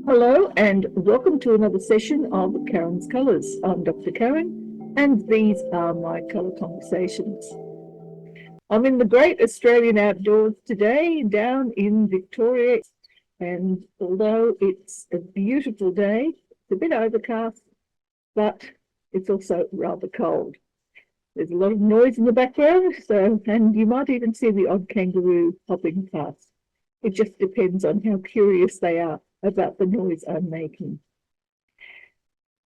Hello and welcome to another session of Karen's Colours. I'm Dr. Karen and these are my colour conversations. I'm in the great Australian outdoors today down in Victoria, and although it's a beautiful day, it's a bit overcast, but it's also rather cold. There's a lot of noise in the background, and you might even see the odd kangaroo hopping past. It just depends on how curious they are about the noise I'm making.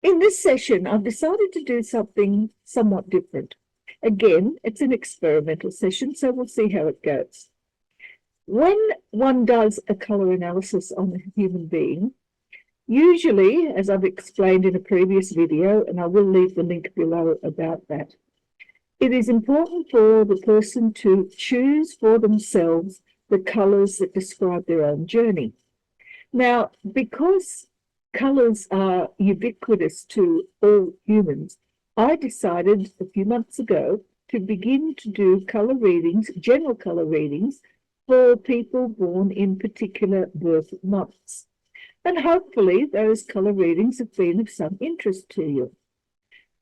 In this session, I've decided to do something somewhat different. Again, it's an experimental session, so we'll see how it goes. When one does a colour analysis on a human being, usually, as I've explained in a previous video, and I will leave the link below about that, it is important for the person to choose for themselves the colours that describe their own journey. Now, because colours are ubiquitous to all humans, I decided a few months ago to begin to do colour readings, general colour readings, for people born in particular birth months. And hopefully those colour readings have been of some interest to you.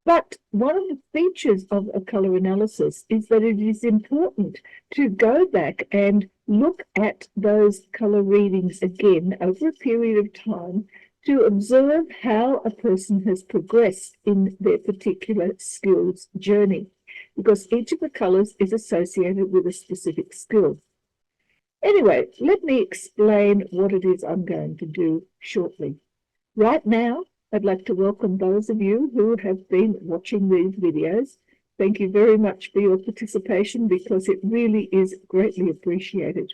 But one of the features of a colour analysis is that it is important to go back and look at those colour readings again over a period of time to observe how a person has progressed in their particular skills journey, because each of the colours is associated with a specific skill. Anyway, let me explain what it is I'm going to do shortly. Right now, I'd like to welcome those of you who have been watching these videos. Thank you very much for your participation because it really is greatly appreciated.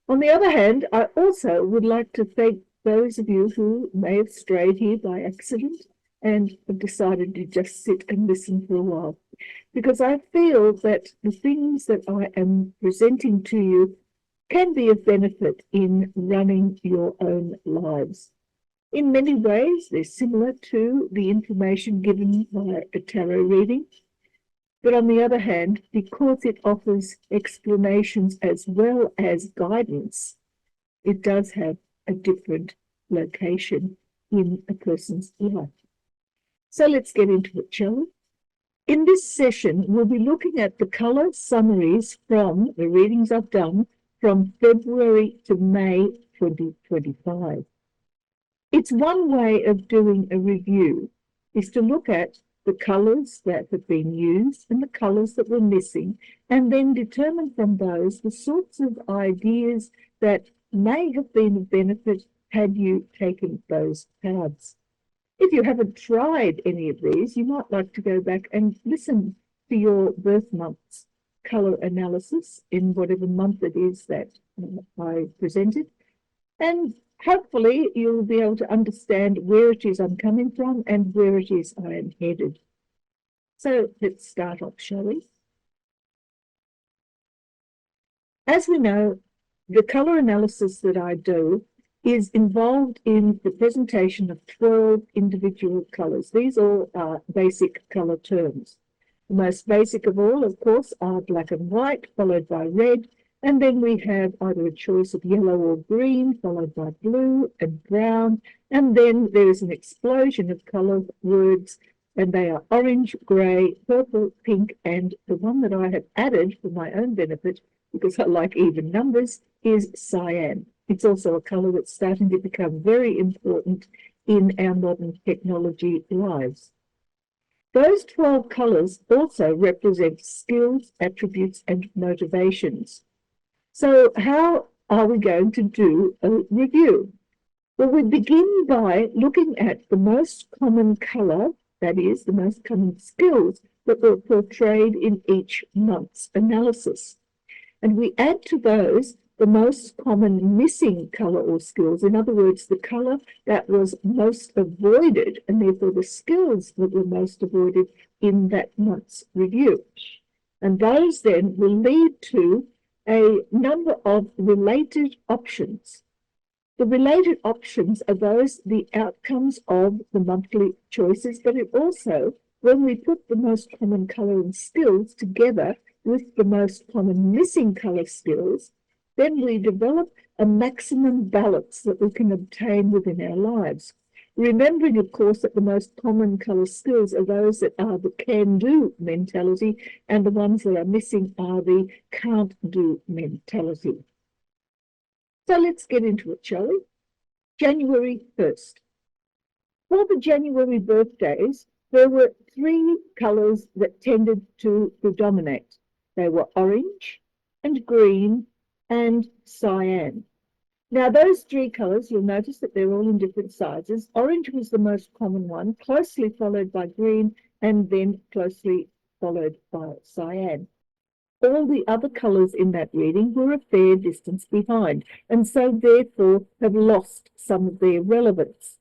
On the other hand, I also would like to thank those of you who may have strayed here by accident and have decided to just sit and listen for a while, because I feel that the things that I am presenting to you can be of benefit in running your own lives. In many ways, they're similar to the information given by a tarot reading. But on the other hand, because it offers explanations as well as guidance, it does have a different location in a person's life. So let's get into it, shall we? In this session, we'll be looking at the colour summaries from the readings I've done from February to May 2025. It's one way of doing a review is to look at the colours that have been used and the colours that were missing, and then determine from those the sorts of ideas that may have been of benefit had you taken those cards. If you haven't tried any of these, you might like to go back and listen to your birth month's colour analysis in whatever month it is that I presented, and hopefully you'll be able to understand where it is I'm coming from and where it is I am headed. So let's start off, shall we? As we know, the colour analysis that I do is involved in the presentation of 12 individual colours. These all are basic colour terms. The most basic of all, of course, are black and white, followed by red, and then we have either a choice of yellow or green, followed by blue and brown. And then there is an explosion of colour words, and they are orange, grey, purple, pink, and the one that I have added for my own benefit, because I like even numbers, is cyan. It's also a colour that's starting to become very important in our modern technology lives. Those 12 colours also represent skills, attributes, and motivations. So how are we going to do a review? Well, we begin by looking at the most common colour, that is, the most common skills that were portrayed in each month's analysis. And we add to those the most common missing colour or skills, in other words, the colour that was most avoided, and therefore the skills that were most avoided in that month's review. And those then will lead to a number of related options. The related options are the outcomes of the monthly choices, but it also, when we put the most common colour and skills together with the most common missing colour skills, then we develop a maximum balance that we can obtain within our lives. Remembering, of course, that the most common colour skills are those that are the can-do mentality, and the ones that are missing are the can't-do mentality. So let's get into it, shall we? January 1st. For the January birthdays, there were three colours that tended to predominate. They were orange and green and cyan. Now, those three colours, you'll notice that they're all in different sizes. Orange was the most common one, closely followed by green, and then closely followed by cyan. All the other colours in that reading were a fair distance behind, and so therefore have lost some of their relevance.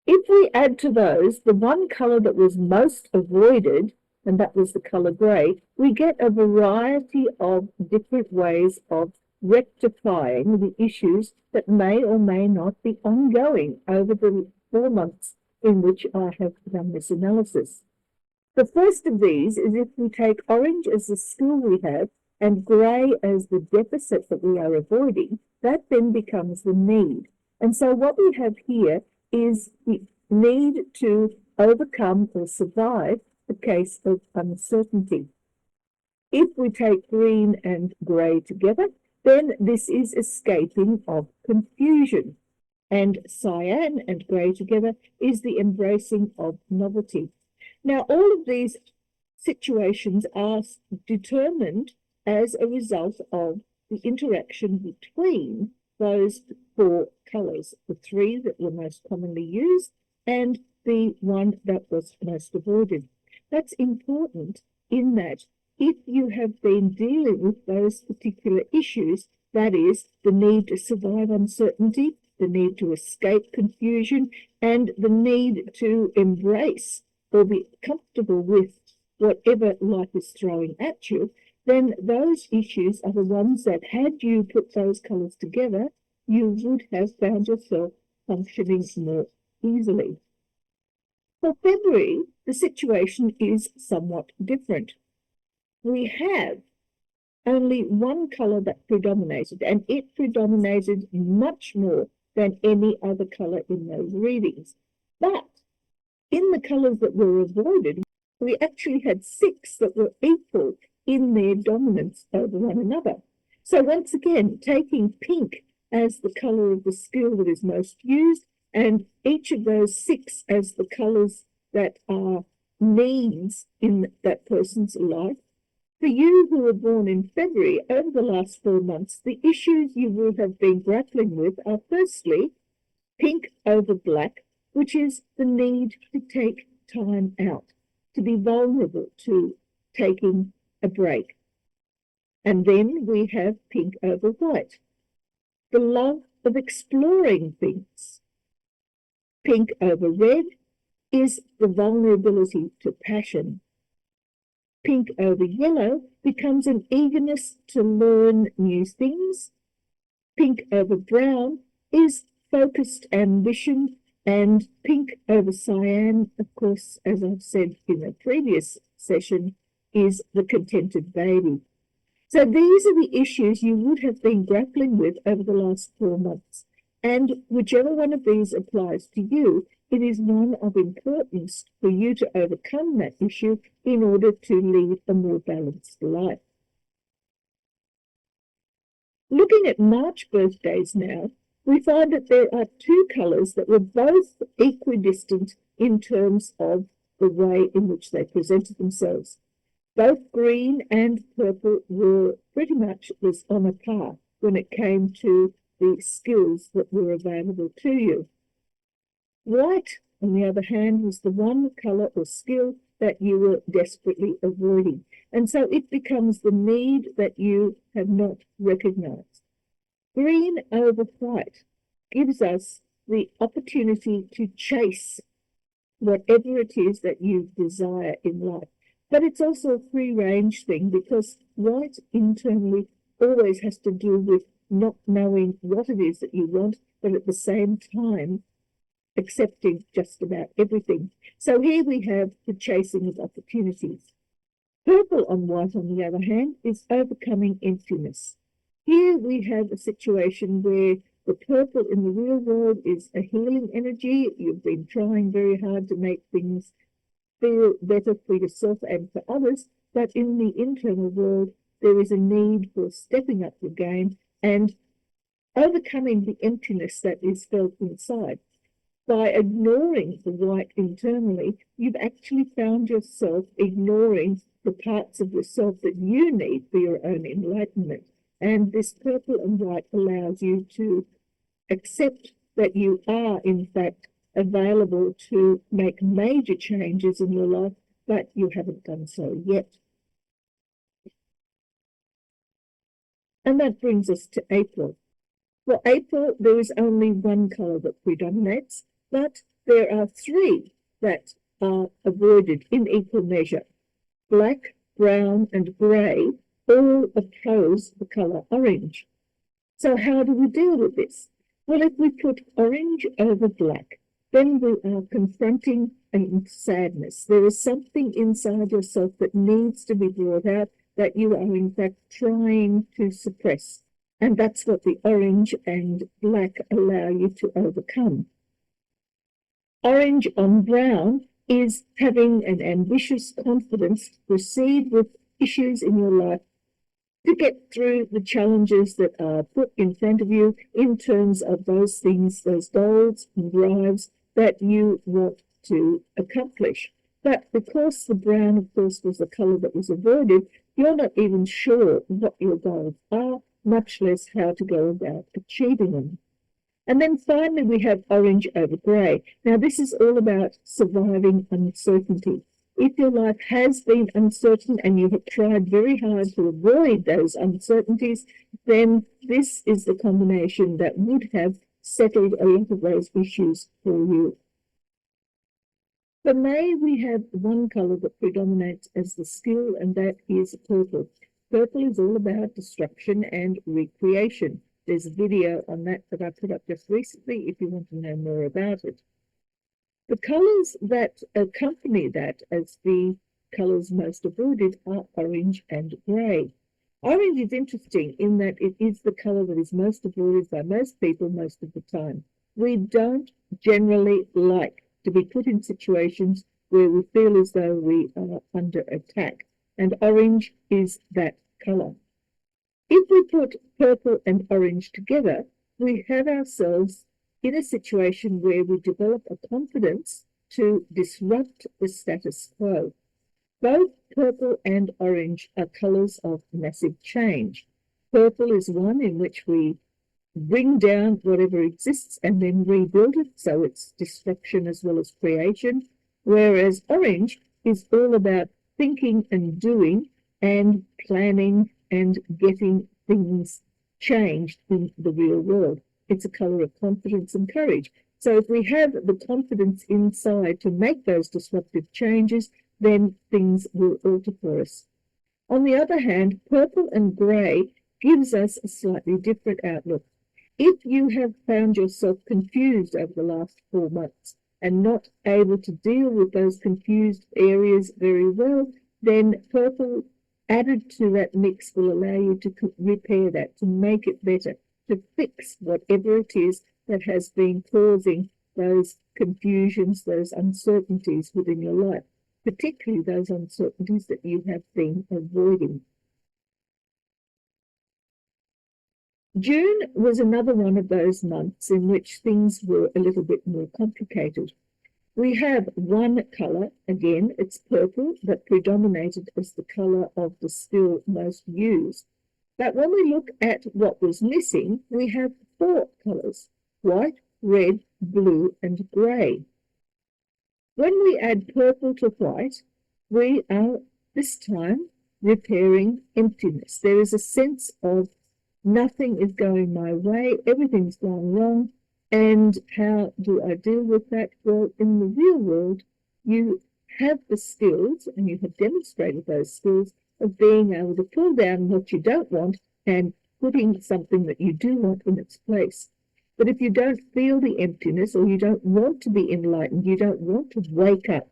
If we add to those the one colour that was most avoided, and that was the colour grey, we get a variety of different ways of rectifying the issues that may or may not be ongoing over the 4 months in which I have done this analysis. The first of these is if we take orange as the skill we have and grey as the deficit that we are avoiding, that then becomes the need. And so what we have here is the need to overcome or survive the case of uncertainty. If we take green and grey together, then this is escaping of confusion. And cyan and grey together is the embracing of novelty. Now, all of these situations are determined as a result of the interaction between those four colours, the three that were most commonly used and the one that was most avoided. That's important in that if you have been dealing with those particular issues, that is the need to survive uncertainty, the need to escape confusion, and the need to embrace or be comfortable with whatever life is throwing at you, then those issues are the ones that, had you put those colours together, you would have found yourself functioning more easily. For February, the situation is somewhat different. We have only one colour that predominated, and it predominated much more than any other colour in those readings. But in the colours that were avoided, we actually had 6 that were equal in their dominance over one another. So once again, taking pink as the colour of the skill that is most used, and each of those 6 as the colours that are needs in that person's life. For you who were born in February, over the last 4 months, the issues you will have been grappling with are firstly pink over black, which is the need to take time out, to be vulnerable to taking a break. And then we have pink over white, the love of exploring things. Pink over red is the vulnerability to passion. Pink over yellow becomes an eagerness to learn new things. Pink over brown is focused ambition, and pink over cyan, of course, as I've said in a previous session, is the contented baby. So these are the issues you would have been grappling with over the last 4 months. And whichever one of these applies to you, it is one of importance for you to overcome that issue in order to lead a more balanced life. Looking at March birthdays now, we find that there are 2 colours that were both equidistant in terms of the way in which they presented themselves. Both green and purple were pretty much on a par when it came to the skills that were available to you. White, on the other hand, was the one colour or skill that you were desperately avoiding. And so it becomes the need that you have not recognised. Green over white gives us the opportunity to chase whatever it is that you desire in life. But it's also a free-range thing, because white internally always has to do with not knowing what it is that you want, but at the same time accepting just about everything. So here we have the chasing of opportunities. Purple on white, on the other hand, is overcoming emptiness. Here we have a situation where the purple in the real world is a healing energy. You've been trying very hard to make things feel better for yourself and for others, but in the internal world, there is a need for stepping up your game and overcoming the emptiness that is felt inside. By ignoring the white internally, you've actually found yourself ignoring the parts of yourself that you need for your own enlightenment. And this purple and white allows you to accept that you are, in fact, available to make major changes in your life, but you haven't done so yet. And that brings us to April. For April, there is only one colour that predominates, but there are three that are avoided in equal measure. Black, brown, and grey all oppose the colour orange. So how do we deal with this? Well, if we put orange over black, then we are confronting sadness. There is something inside yourself that needs to be brought out that you are in fact trying to suppress. And that's what the orange and black allow you to overcome. Orange on brown is having an ambitious confidence to proceed with issues in your life to get through the challenges that are put in front of you in terms of those things, those goals and drives that you want to accomplish. But because the brown, of course, was the colour that was avoided, you're not even sure what your goals are, much less how to go about achieving them. And then finally, we have orange over grey. Now, this is all about surviving uncertainty. If your life has been uncertain and you have tried very hard to avoid those uncertainties, then this is the combination that would have settled a lot of those issues for you. For May, we have one colour that predominates as the skill, and that is purple. Purple is all about destruction and recreation. There's a video on that I put up just recently if you want to know more about it. The colours that accompany that as the colours most avoided are orange and grey. Orange is interesting in that it is the colour that is most avoided by most people most of the time. We don't generally like to be put in situations where we feel as though we are under attack, and orange is that colour. If we put purple and orange together, we have ourselves in a situation where we develop a confidence to disrupt the status quo. Both purple and orange are colours of massive change. Purple is one in which we bring down whatever exists and then rebuild it, so it's destruction as well as creation, whereas orange is all about thinking and doing and planning and getting things changed in the real world. It's a colour of confidence and courage. So if we have the confidence inside to make those disruptive changes, then things will alter for us. On the other hand, purple and grey gives us a slightly different outlook. If you have found yourself confused over the last 4 months and not able to deal with those confused areas very well, then purple added to that mix will allow you to repair that, to make it better, to fix whatever it is that has been causing those confusions, those uncertainties within your life, particularly those uncertainties that you have been avoiding. June was another one of those months in which things were a little bit more complicated. We have one colour, again, it's purple, that predominated as the colour of the skill most used. But when we look at what was missing, we have 4 colours: white, red, blue, and grey. When we add purple to white, we are this time repairing emptiness. There is a sense of nothing is going my way, everything's gone wrong, and how do I deal with that? Well, in the real world, you have the skills, and you have demonstrated those skills, of being able to pull down what you don't want and putting something that you do want in its place. But if you don't feel the emptiness, or you don't want to be enlightened, you don't want to wake up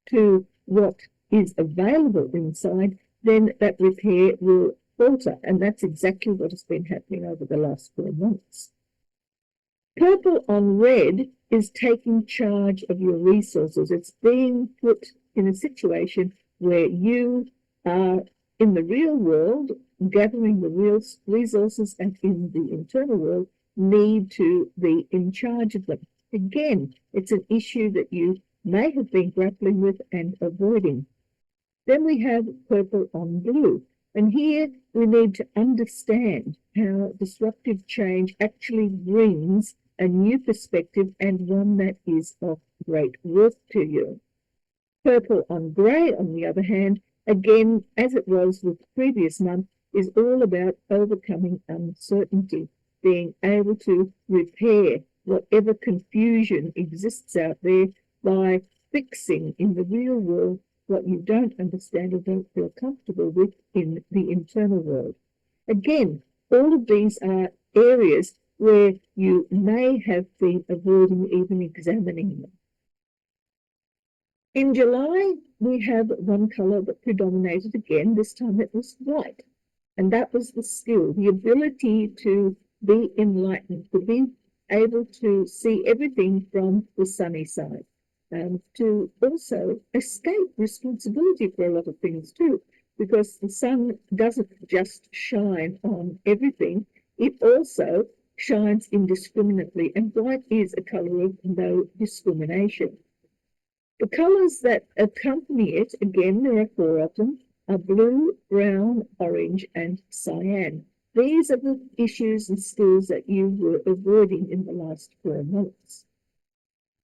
to what is available inside, then that repair will falter, and that's exactly what has been happening over the last 4 months. Purple on red is taking charge of your resources. It's being put in a situation where you are in the real world, gathering the real resources, and in the internal world, need to be in charge of them. Again, it's an issue that you may have been grappling with and avoiding. Then we have purple on blue. And here we need to understand how disruptive change actually brings a new perspective and one that is of great worth to you. Purple on grey, on the other hand, again, as it was with the previous month, is all about overcoming uncertainty, being able to repair whatever confusion exists out there by fixing in the real world what you don't understand or don't feel comfortable with in the internal world. Again, all of these are areas where you may have been avoiding even examining them. In July, we have one colour that predominated again. This time it was white, and that was the skill, the ability to be enlightened, to be able to see everything from the sunny side, and to also escape responsibility for a lot of things too, because the sun doesn't just shine on everything, it also shines indiscriminately, and white is a colour of no discrimination. The colours that accompany it, again, there are 4 of them, are blue, brown, orange, and cyan. These are the issues and skills that you were avoiding in the last 4 months.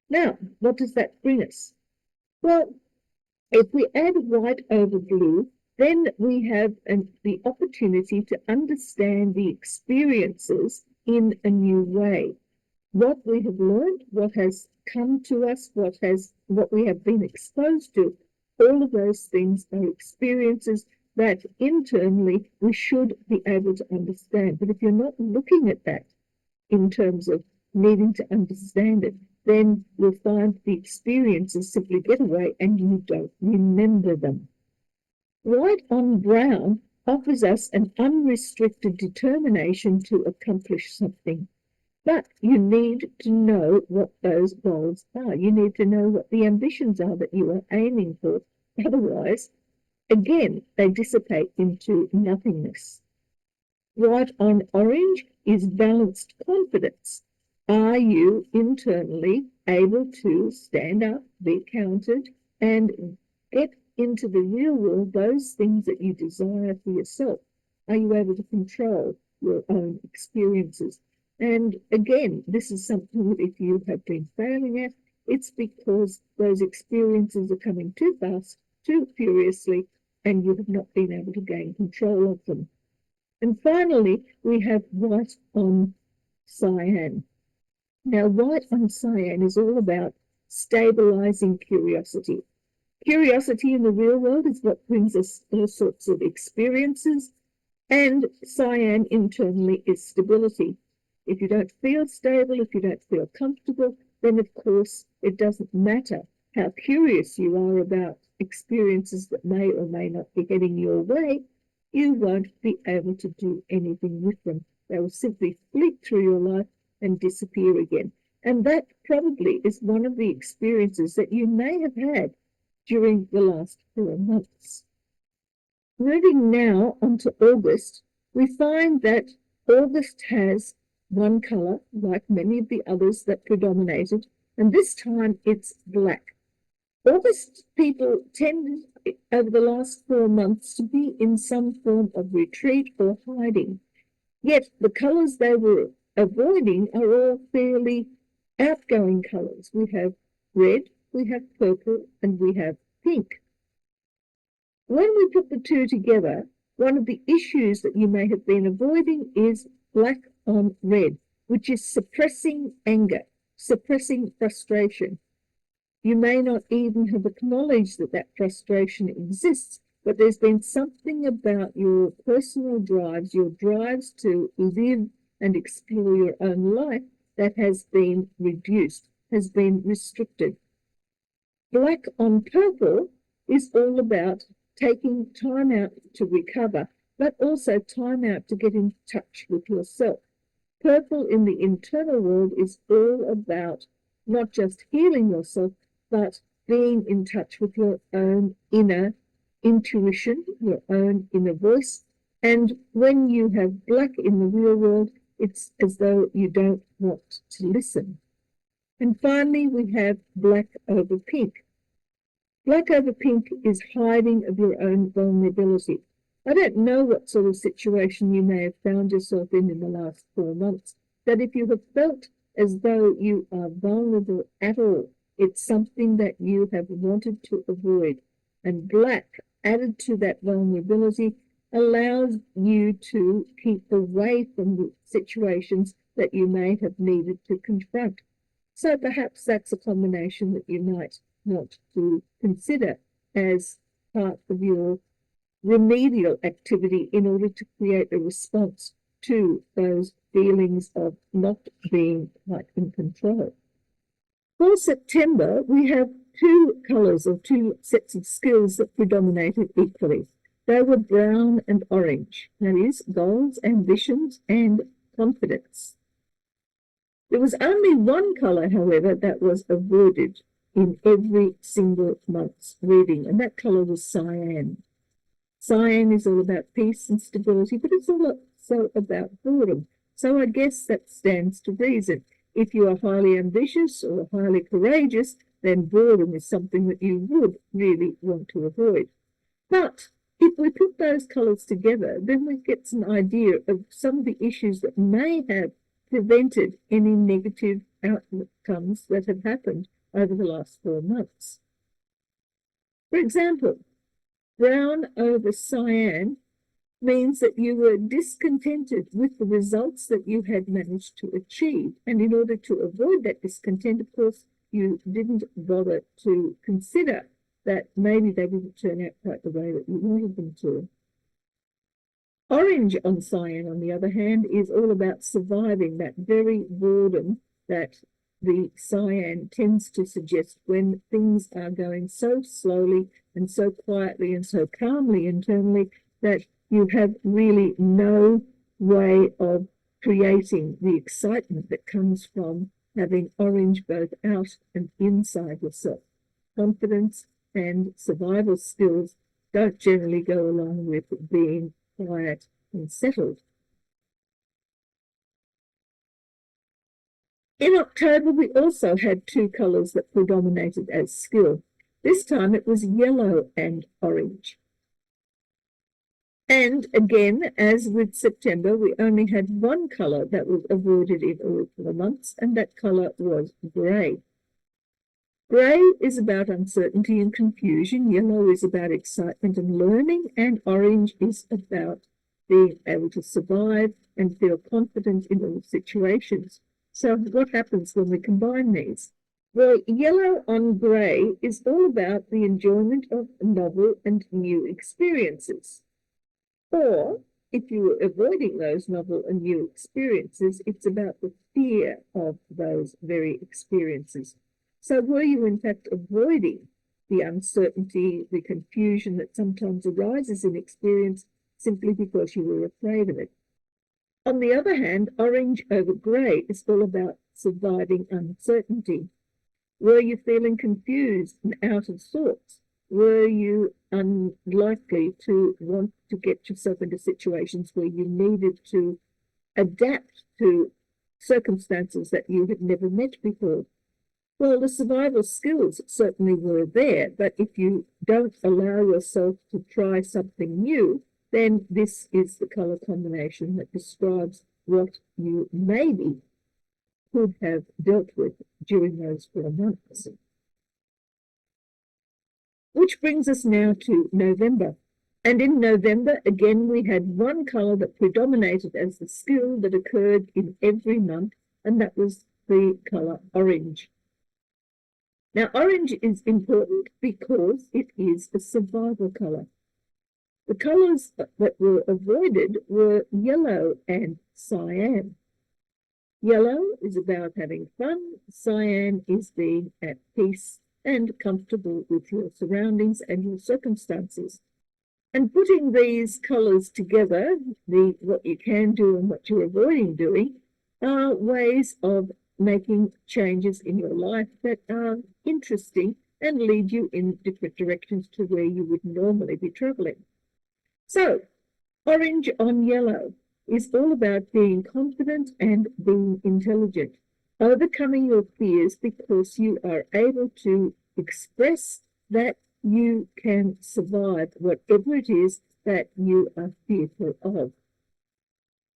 Now, what does that bring us? Well, if we add white over blue, then we have the opportunity to understand the experiences in a new way. What we have learned, what has come to us, what we have been exposed to, all of those things are experiences that internally we should be able to understand. But if you're not looking at that in terms of needing to understand it, then you'll find the experiences simply get away and you don't remember them. White on brown offers us an unrestricted determination to accomplish something. But you need to know what those goals are. You need to know what the ambitions are that you are aiming for. Otherwise, again, they dissipate into nothingness. White on orange is balanced confidence. Are you internally able to stand up, be counted, and get into the real world those things that you desire for yourself? Are you able to control your own experiences? And again, this is something that if you have been failing at, it's because those experiences are coming too fast, too furiously, and you have not been able to gain control of them. And finally, we have white on cyan. Now, white on cyan is all about stabilizing curiosity. Curiosity in the real world is what brings us all sorts of experiences, and cyan internally is stability. If you don't feel stable, if you don't feel comfortable, then of course it doesn't matter how curious you are about experiences that may or may not be heading your way, you won't be able to do anything with them. They will simply fleet through your life and disappear again. And that probably is one of the experiences that you may have had during the last 4 months. Moving now onto August, we find that August has one colour, like many of the others that predominated, and this time it's black. August people tend, over the last 4 months, to be in some form of retreat or hiding. Yet the colours they were avoiding are all fairly outgoing colours. We have red, we have purple, and we have pink. When we put the two together, one of the issues that you may have been avoiding is black on red, which is suppressing anger, suppressing frustration. You may not even have acknowledged that that frustration exists, but there's been something about your personal drives, your drives to live and explore your own life that has been reduced, has been restricted. Black on purple is all about taking time out to recover, but also time out to get in touch with yourself. Purple in the internal world is all about not just healing yourself, but being in touch with your own inner intuition, your own inner voice. And when you have black in the real world, it's as though you don't want to listen. And finally, we have black over pink. Black over pink is hiding of your own vulnerability. I don't know what sort of situation you may have found yourself in the last 4 months, but if you have felt as though you are vulnerable at all, it's something that you have wanted to avoid. And black added to that vulnerability allows you to keep away from the situations that you may have needed to confront. So perhaps that's a combination that you might want to consider as part of your remedial activity in order to create a response to those feelings of not being quite in control. For September, we have two colours or two sets of skills that predominated equally. They were brown and orange, that is, goals, ambitions, and confidence. There was only one colour, however, that was avoided in every single month's reading, and that colour was cyan. Cyan is all about peace and stability, but it's also about boredom. So I guess that stands to reason. If you are highly ambitious or highly courageous, then boredom is something that you would really want to avoid. But if we put those colours together, then we get an idea of some of the issues that may have prevented any negative outcomes that have happened over the last 4 months. For example, brown over cyan means that you were discontented with the results that you had managed to achieve. And in order to avoid that discontent, of course, you didn't bother to consider that maybe they didn't turn out quite the way that you wanted them to. Orange on cyan, on the other hand, is all about surviving that very boredom that the cyan tends to suggest when things are going so slowly and so quietly and so calmly internally that you have really no way of creating the excitement that comes from having orange both out and inside yourself. Confidence and survival skills don't generally go along with being quiet and settled. In October, we also had two colours that predominated as skill. This time it was yellow and orange. And again, as with September, we only had one colour that was avoided in all 4 months, and that colour was grey. Grey is about uncertainty and confusion, yellow is about excitement and learning, and orange is about being able to survive and feel confident in all situations. So what happens when we combine these? Well, yellow on grey is all about the enjoyment of novel and new experiences. Or, if you were avoiding those novel and new experiences, it's about the fear of those very experiences. So were you in fact avoiding the uncertainty, the confusion that sometimes arises in experience simply because you were afraid of it? On the other hand, orange over grey is all about surviving uncertainty. Were you feeling confused and out of sorts? Were you unlikely to want to get yourself into situations where you needed to adapt to circumstances that you had never met before? Well, the survival skills certainly were there, but if you don't allow yourself to try something new, then this is the colour combination that describes what you maybe could have dealt with during those 4 months. Which brings us now to November. And in November, again, we had one colour that predominated as the skill that occurred in every month, and that was the colour orange. Now, orange is important because it is a survival colour. The colours that were avoided were yellow and cyan. Yellow is about having fun, cyan is being at peace and comfortable with your surroundings and your circumstances. And putting these colours together, what you can do and what you're avoiding doing, are ways of making changes in your life that are interesting and lead you in different directions to where you would normally be travelling. So, orange on yellow is all about being confident and being intelligent, overcoming your fears because you are able to express that you can survive whatever it is that you are fearful of.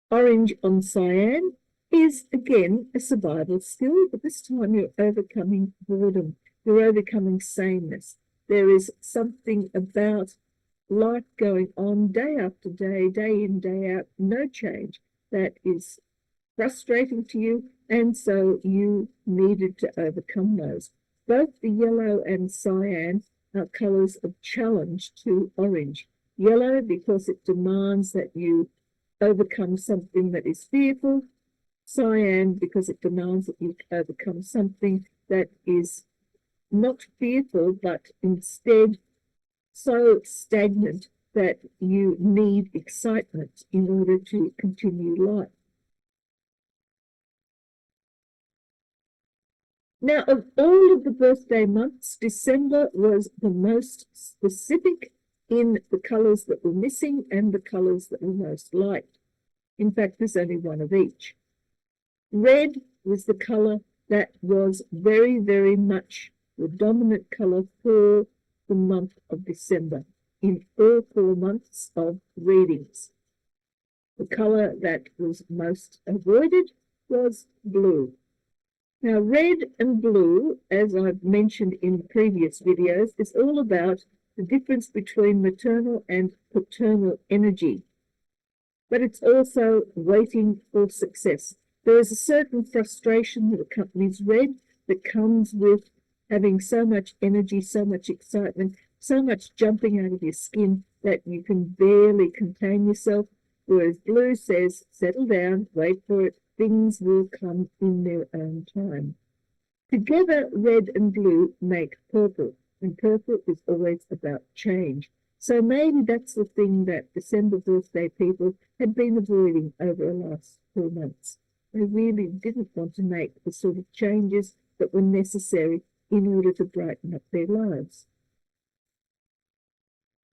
Orange on cyan is again a survival skill, but this time you're overcoming boredom, you're overcoming sameness. There is something about life going on day after day, day in, day out, no change, that is frustrating to you, and so you needed to overcome those. Both the yellow and cyan are colours of challenge to orange. Yellow because it demands that you overcome something that is fearful. Cyan because it demands that you overcome something that is not fearful, but instead so stagnant that you need excitement in order to continue life. Now, of all of the birthday months, December was the most specific in the colours that were missing and the colours that were most liked. In fact, there's only one of each. Red was the colour that was very, very much the dominant colour for the month of December in all 4 months of readings. The colour that was most avoided was blue. Now, red and blue, as I've mentioned in previous videos, is all about the difference between maternal and paternal energy. But it's also waiting for success. There is a certain frustration that accompanies red that comes with having so much energy, so much excitement, so much jumping out of your skin that you can barely contain yourself, whereas blue says, settle down, wait for it, things will come in their own time. Together, red and blue make purple, and purple is always about change. So maybe that's the thing that December birthday people had been avoiding over the last 4 months. They really didn't want to make the sort of changes that were necessary in order to brighten up their lives.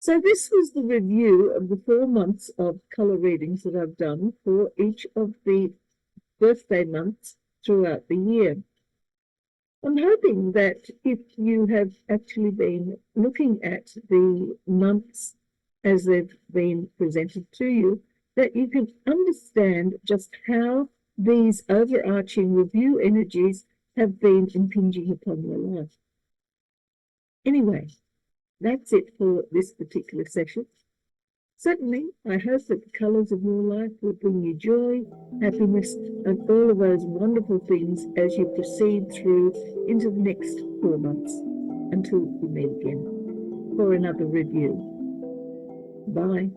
So this was the review of the 4 months of colour readings that I've done for each of the birthday months throughout the year. I'm hoping that if you have actually been looking at the months as they've been presented to you, that you can understand just how these overarching review energies have been impinging upon your life. Anyway, that's it for this particular session. Certainly, I hope that the colours of your life will bring you joy, happiness, and all of those wonderful things as you proceed through into the next 4 months until we meet again for another review. Bye.